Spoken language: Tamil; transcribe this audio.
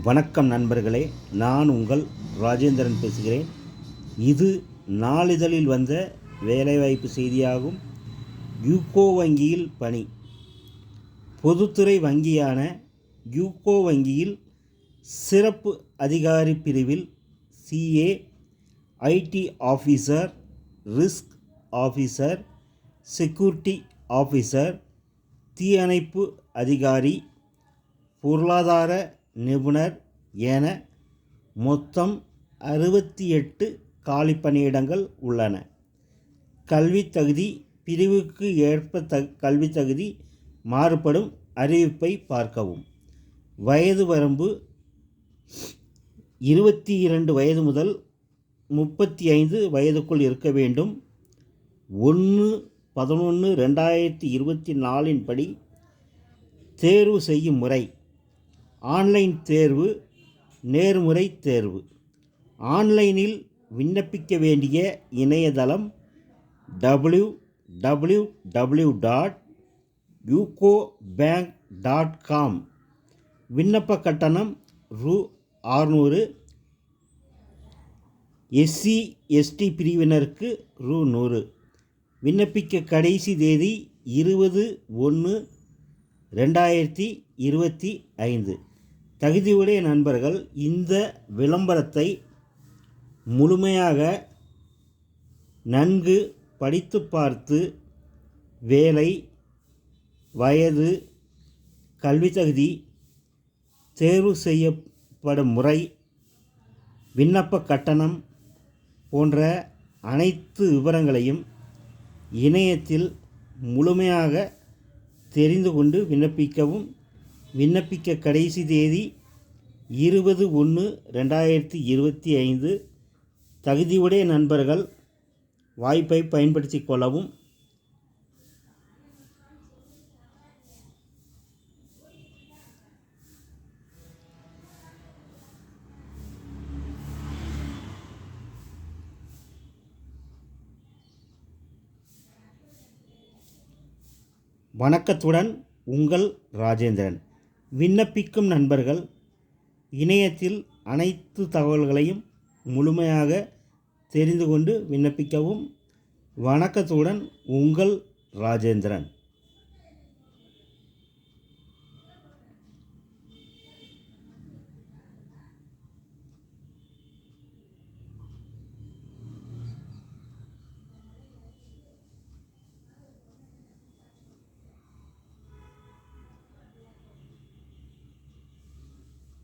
வணக்கம் நண்பர்களே, நான் உங்கள் ராஜேந்திரன் பேசுகிறேன். இது நாளிதழில் வந்த வேலைவாய்ப்பு செய்தியாகும். யூகோ வங்கியில் பணி. பொதுத்துறை வங்கியான யூகோ வங்கியில் சிறப்பு அதிகாரி பிரிவில் CA, IT officer, risk officer, security officer, தீயணைப்பு அதிகாரி, பொருளாதார நிபுணர் என மொத்தம் 68 காலி பணியிடங்கள் உள்ளன. கல்வி தகுதி பிரிவுக்கு ஏற்ப கல்வி தகுதி மாறுபடும். அறிவிப்பை பார்க்கவும். வயது வரம்பு 22 வயது முதல் 35 வயதுக்குள் இருக்க வேண்டும். 1/11/2024 படி தேர்வு செய்யும் முறை: ஆன்லைன் தேர்வு, நேர்முறை தேர்வு. ஆன்லைனில் விண்ணப்பிக்க வேண்டிய இணையதளம் www.ucobank.com. விண்ணப்ப கட்டணம் ரூ. 600. SC/ST பிரிவினருக்கு ரூ. 100. விண்ணப்பிக்க கடைசி தேதி 20/1/2025. தகுதியுடைய நண்பர்கள் இந்த விளம்பரத்தை முழுமையாக நன்கு படித்து பார்த்து வேலை, வயது, கல்வி தகுதி, தேர்வு செய்யப்படும் முறை, விண்ணப்ப கட்டணம் போன்ற அனைத்து விவரங்களையும் இணையத்தில் முழுமையாக தெரிந்து கொண்டு விண்ணப்பிக்கவும். விண்ணப்பிக்க கடைசி தேதி 20/1/2025. தகுதியுடைய நண்பர்கள் வாய்ப்பை பயன்படுத்தி கொள்ளவும். வணக்கத்துடன் உங்கள் ராஜேந்திரன். விண்ணப்பிக்கும் நண்பர்கள் இணையத்தில் அனைத்து தகவல்களையும் முழுமையாக தெரிந்து கொண்டு விண்ணப்பிக்கவும். வணக்கத்துடன் உங்கள் ராஜேந்திரன்.